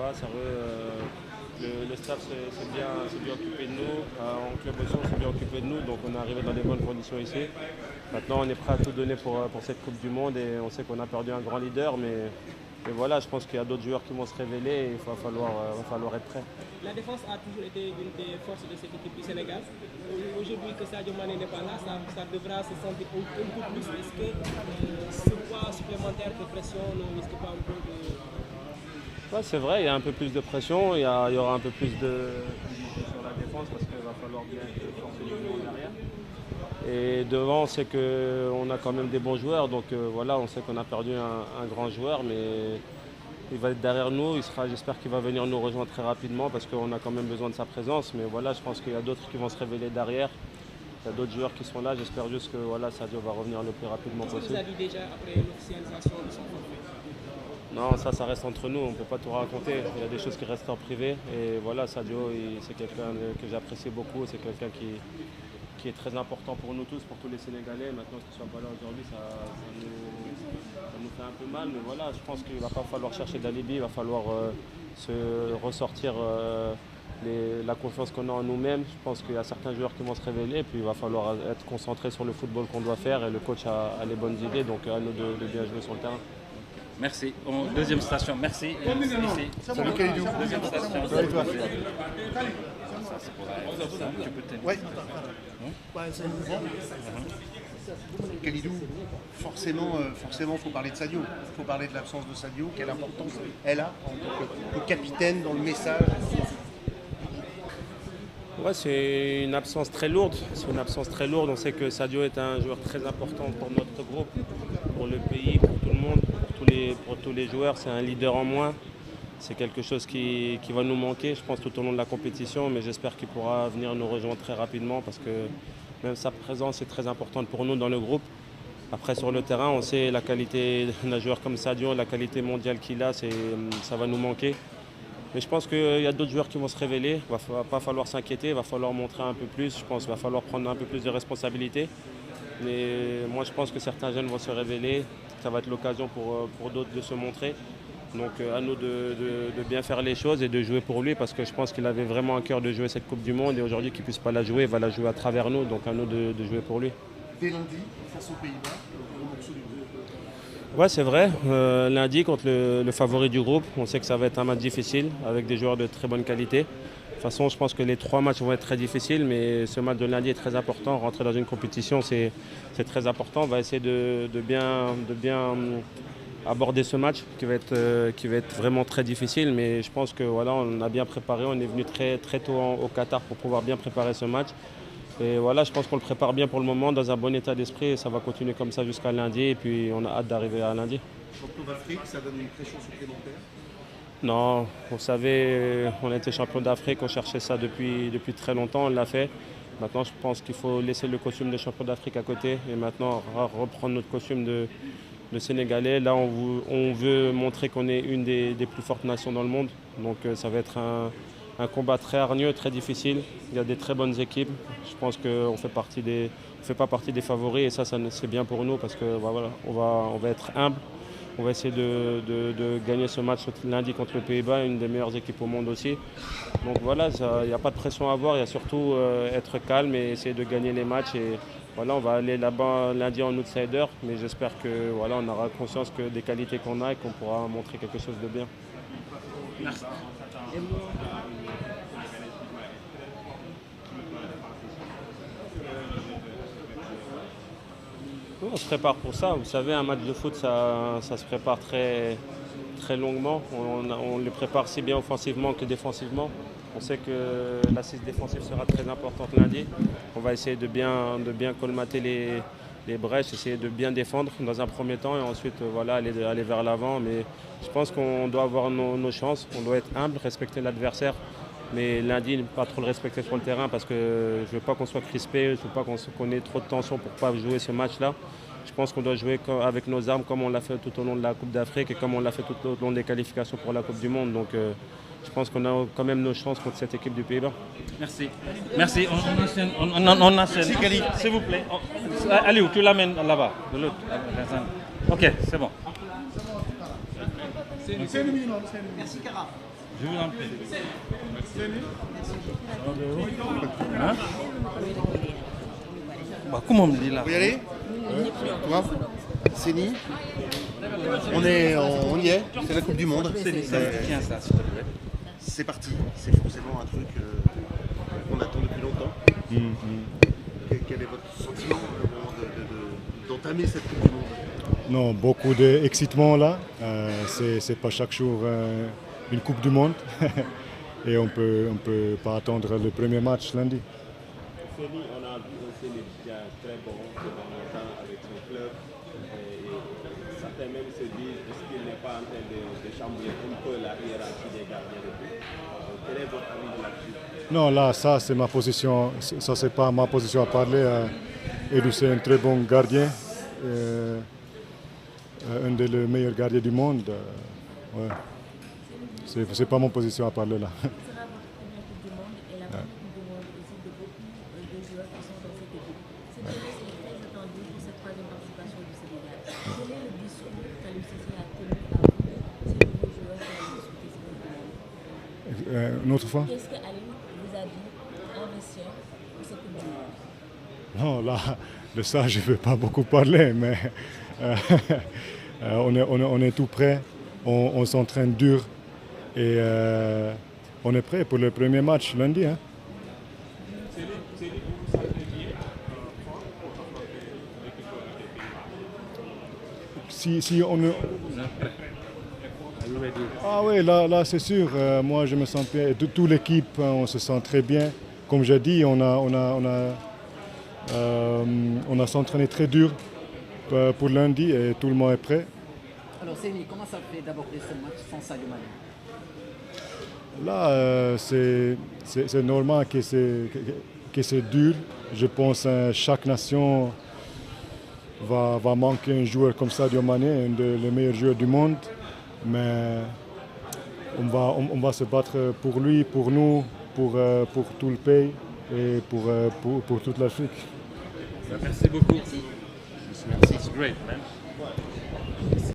va, sérieux. Le staff s'est bien occupé de nous. En club aussi, on s'est bien occupé de nous. Donc on est arrivé dans les bonnes conditions ici. Maintenant, on est prêt à tout donner pour cette Coupe du Monde et on sait qu'on a perdu un grand leader. Mais voilà, je pense qu'il y a d'autres joueurs qui vont se révéler et il va falloir être prêt. La défense a toujours été une des forces de cette équipe du Sénégal. Aujourd'hui que Sadio Mané n'est pas là, ça devra se sentir un peu plus. Est-ce que ce poids supplémentaire de pression ne risque pas un peu de... Ouais, c'est vrai, il y a un peu plus de pression, il y aura un peu plus de sur la défense parce qu'il va falloir bien forcer les joueurs derrière. Et devant, on sait qu'on a quand même des bons joueurs, donc voilà, on sait qu'on a perdu un grand joueur, mais il va être derrière nous, j'espère qu'il va venir nous rejoindre très rapidement parce qu'on a quand même besoin de sa présence. Mais voilà, je pense qu'il y a d'autres qui vont se révéler derrière. Il y a d'autres joueurs qui sont là, j'espère juste que voilà, Sadio va revenir le plus rapidement possible. Qu'est-ce que vous avez dit déjà après l'officialisation de son forfait? Non, ça reste entre nous, on ne peut pas tout raconter. Il y a des choses qui restent en privé. Et voilà, Sadio, c'est quelqu'un que j'apprécie beaucoup. C'est quelqu'un qui est très important pour nous tous, pour tous les Sénégalais. Maintenant qu'il ne soit pas là aujourd'hui, ça nous fait un peu mal. Mais voilà, je pense qu'il ne va pas falloir chercher d'alibi. Il va falloir se ressortir la confiance qu'on a en nous-mêmes. Je pense qu'il y a certains joueurs qui vont se révéler. Et puis il va falloir être concentré sur le football qu'on doit faire. Et le coach a les bonnes idées, donc à nous de bien jouer sur le terrain. Merci. Deuxième station, merci. Salut Kalidou. Deuxième station. Ça va et toi? Tu peux t'aider. Ouais. Kalidou, forcément, faut parler de Sadio. Il faut parler de l'absence de Sadio. Quelle importance elle a en tant que capitaine dans le message? Ouais, c'est une absence très lourde. On sait que Sadio est un joueur très important pour notre groupe, pour le pays, pour tout le monde, pour tous les joueurs. C'est un leader en moins. C'est quelque chose qui va nous manquer, je pense, tout au long de la compétition. Mais j'espère qu'il pourra venir nous rejoindre très rapidement parce que même sa présence est très importante pour nous dans le groupe. Après, sur le terrain, on sait la qualité d'un joueur comme Sadio, la qualité mondiale qu'il a, ça va nous manquer. Mais je pense qu'il y a d'autres joueurs qui vont se révéler. Il ne va pas falloir s'inquiéter, il va falloir montrer un peu plus. Je pense qu'il va falloir prendre un peu plus de responsabilités. Mais moi, je pense que certains jeunes vont se révéler. Ça va être l'occasion pour d'autres de se montrer. Donc à nous de bien faire les choses et de jouer pour lui parce que je pense qu'il avait vraiment à cœur de jouer cette Coupe du Monde et aujourd'hui qu'il ne puisse pas la jouer, il va la jouer à travers nous. Donc à nous de jouer pour lui. Dès lundi, face aux Pays-Bas, le morceau du groupe. Ouais, c'est vrai. Lundi, contre le favori du groupe, on sait que ça va être un match difficile avec des joueurs de très bonne qualité. De toute façon, je pense que les 3 matchs vont être très difficiles, mais ce match de lundi est très important. Rentrer dans une compétition, c'est très important. On va essayer de bien aborder ce match qui va être vraiment très difficile. Mais je pense que voilà, on a bien préparé. On est venu très tôt au Qatar pour pouvoir bien préparer ce match. Et voilà, je pense qu'on le prépare bien pour le moment, dans un bon état d'esprit. Et ça va continuer comme ça jusqu'à lundi. Et puis on a hâte d'arriver à lundi. Champion d'Afrique, ça donne une pression supplémentaire? Non, vous savez, on a été champion d'Afrique, on cherchait ça depuis très longtemps, on l'a fait. Maintenant, je pense qu'il faut laisser le costume de champion d'Afrique à côté et maintenant reprendre notre costume de Sénégalais. Là, on veut montrer qu'on est une des plus fortes nations dans le monde. Donc ça va être un combat très hargneux, très difficile. Il y a des très bonnes équipes. Je pense qu'on ne fait pas partie des favoris et ça c'est bien pour nous parce que voilà, on va être humble. On va essayer de gagner ce match lundi contre le Pays-Bas, une des meilleures équipes au monde aussi. Donc voilà, il n'y a pas de pression à avoir, il y a surtout être calme et essayer de gagner les matchs. Et voilà, on va aller là-bas lundi en outsider, mais j'espère que voilà, on aura conscience des qualités qu'on a et qu'on pourra montrer quelque chose de bien. Merci. Oui, on se prépare pour ça. Vous savez, un match de foot, ça se prépare très longuement. On le prépare si bien offensivement que défensivement. On sait que l'assise défensive sera très importante lundi. On va essayer de bien colmater les brèches, essayer de bien défendre dans un premier temps et ensuite voilà, aller vers l'avant. Mais je pense qu'on doit avoir nos chances, on doit être humble, respecter l'adversaire. Mais lundi, ne pas trop le respecter sur le terrain parce que je ne veux pas qu'on soit crispé, je ne veux pas qu'on ait trop de tension pour ne pas jouer ce match-là. Je pense qu'on doit jouer avec nos armes comme on l'a fait tout au long de la Coupe d'Afrique et comme on l'a fait tout au long des qualifications pour la Coupe du Monde. Donc je pense qu'on a quand même nos chances contre cette équipe du Pays-Bas. Merci. Merci. On enchaîne. S'il vous plaît. Aliou, tu l'amènes là-bas, de l'autre. Ok, c'est bon. Merci Kara. Je vous en prie. Hein? Bah, comment me dit là? Vous y allez? Toi? Séni? On y est, c'est la Coupe du Monde. Tiens ça, s'il te plaît. C'est parti, c'est forcément un truc qu'on attend depuis longtemps. Quel est votre sentiment au moment d'entamer cette Coupe du Monde? Non, beaucoup d'excitement là. C'est pas chaque jour une Coupe du Monde. Et on peut pas attendre le premier match lundi. Séni, on a vu aussi les Libyens très bons ces derniers temps avec son club. Et certains même se disent est-ce qu'il n'est pas en train de chambouler un peu la hiérarchie des gardiens de but. Quel est votre avis là-dessus? Non, là, ça c'est ma position. Ça c'est pas ma position à parler. Edu c'est un très bon gardien. Un des meilleurs gardiens du monde. Ouais. C'est pas mon position à parler là. Ce sera votre première Coupe du Monde et la première Coupe du Monde aussi de beaucoup de joueurs qui sont dans cette équipe. Cette année, c'est très attendu pour cette troisième participation du Sénégal. Quel est le discours qu'Aliou Cissé a tenu à vous, ces nouveaux joueurs qui ont discuté cette Coupe du Monde? Une autre fois? Qu'est-ce qu'Aliou vous a dit en vestiaire pour cette Coupe du Monde? Non, là, de ça, je ne veux pas beaucoup parler, mais on est tout prêt, on s'entraîne dur et on est prêt pour le premier match lundi. Hein. Si on est... Ah oui, là c'est sûr, moi je me sens bien, et toute l'équipe, on se sent très bien. Comme j'ai dit, on a s'entraîné très dur pour lundi et tout le monde est prêt. Alors Séni, comment ça fait d'aborder ce match sans Sadio Mané? Là, c'est normal que c'est dur. Je pense que chaque nation va manquer un joueur comme Sadio Mané, un des meilleurs joueurs du monde. Mais on va se battre pour lui, pour nous, pour tout le pays et pour toute l'Afrique. Merci beaucoup. Merci. Great, man.